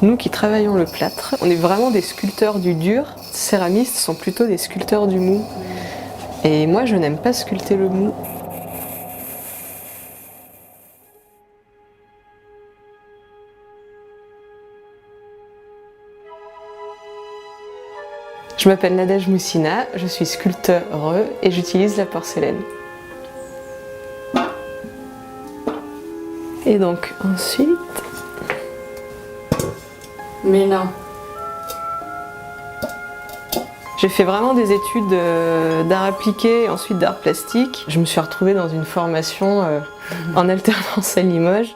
Nous qui travaillons le plâtre, on est vraiment des sculpteurs du dur. Les céramistes sont plutôt des sculpteurs du mou. Et moi, je n'aime pas sculpter le mou. Je m'appelle Nadège Moussina, je suis sculpteur et j'utilise la porcelaine. Et donc ensuite... Mais non. J'ai fait vraiment des études d'art appliqué et ensuite d'art plastique. Je me suis retrouvée dans une formation en alternance à Limoges.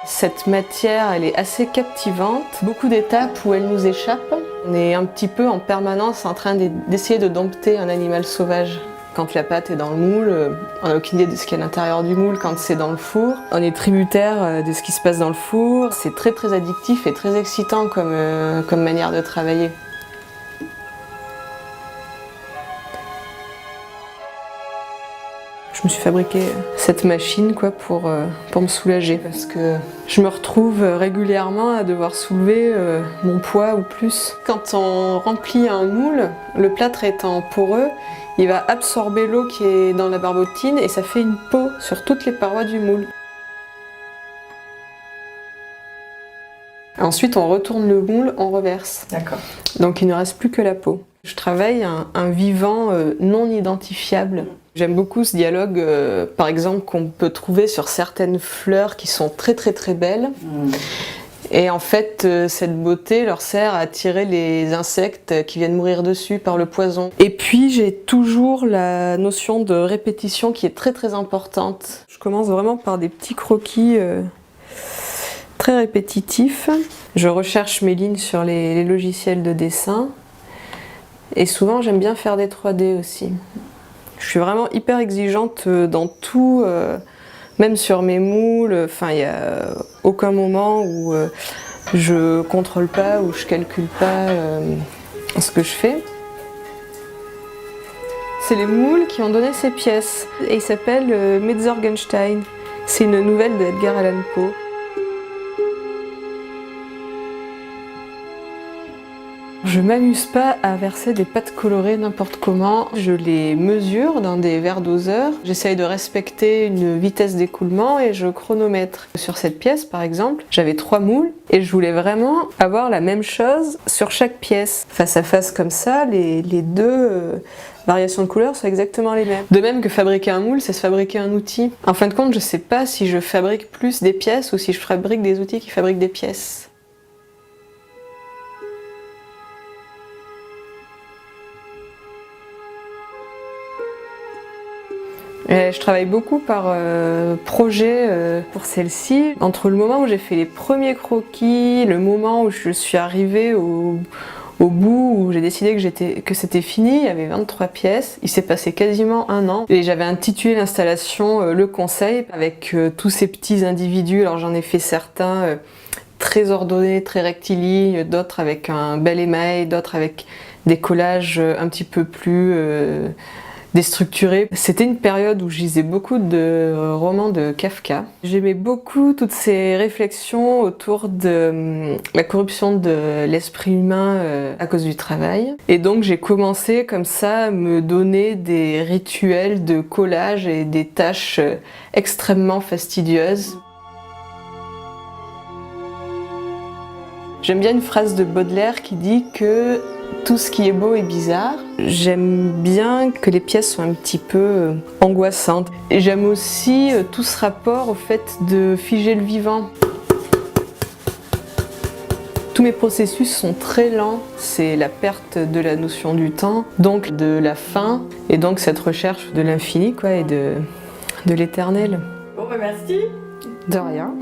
Cette matière, elle est assez captivante. Beaucoup d'étapes où elle nous échappe. On est un petit peu en permanence en train d'essayer de dompter un animal sauvage. Quand la pâte est dans le moule, on n'a aucune idée de ce qu'il y a à l'intérieur du moule quand c'est dans le four. On est tributaire de ce qui se passe dans le four. C'est très très addictif et très excitant comme manière de travailler. Je me suis fabriqué cette machine pour me soulager parce que je me retrouve régulièrement à devoir soulever mon poids ou plus. Quand on remplit un moule, le plâtre étant poreux, il va absorber l'eau qui est dans la barbotine et ça fait une peau sur toutes les parois du moule. Ensuite, on retourne le moule, on reverse. D'accord. Donc il ne reste plus que la peau. Je travaille un vivant non identifiable. J'aime beaucoup ce dialogue, par exemple, qu'on peut trouver sur certaines fleurs qui sont très très très belles. Et en fait, cette beauté leur sert à attirer les insectes qui viennent mourir dessus par le poison. Et puis, j'ai toujours la notion de répétition qui est très très importante. Je commence vraiment par des petits croquis très répétitifs. Je recherche mes lignes sur les logiciels de dessin. Et souvent, j'aime bien faire des 3D aussi. Je suis vraiment hyper exigeante dans tout, même sur mes moules. Enfin, il n'y a aucun moment où je contrôle pas, où je calcule pas ce que je fais. C'est les moules qui ont donné ces pièces. Et ils s'appellent Metzorgenstein. C'est une nouvelle de Edgar Allan Poe. Je m'amuse pas à verser des pâtes colorées n'importe comment. Je les mesure dans des verres doseurs. J'essaye de respecter une vitesse d'écoulement et je chronomètre. Sur cette pièce, par exemple, j'avais 3 moules et je voulais vraiment avoir la même chose sur chaque pièce. Face à face comme ça, les deux variations de couleurs sont exactement les mêmes. De même que fabriquer un moule, c'est se fabriquer un outil. En fin de compte, je sais pas si je fabrique plus des pièces ou si je fabrique des outils qui fabriquent des pièces. Je travaille beaucoup par projet pour celle-ci. Entre le moment où j'ai fait les premiers croquis, le moment où je suis arrivée au bout, où j'ai décidé que c'était fini, il y avait 23 pièces. Il s'est passé quasiment 1 an. Et j'avais intitulé l'installation Le Conseil, avec tous ces petits individus. Alors j'en ai fait certains très ordonnés, très rectilignes, d'autres avec un bel émail, d'autres avec des collages un petit peu plus... déstructuré. C'était une période où je lisais beaucoup de romans de Kafka. J'aimais beaucoup toutes ces réflexions autour de la corruption de l'esprit humain à cause du travail. Et donc j'ai commencé comme ça à me donner des rituels de collage et des tâches extrêmement fastidieuses. J'aime bien une phrase de Baudelaire qui dit que tout ce qui est beau est bizarre. J'aime bien que les pièces soient un petit peu angoissantes. Et j'aime aussi tout ce rapport au fait de figer le vivant. Tous mes processus sont très lents. C'est la perte de la notion du temps, donc de la fin, et donc cette recherche de l'infini et de l'éternel. Bon, bah merci. De rien.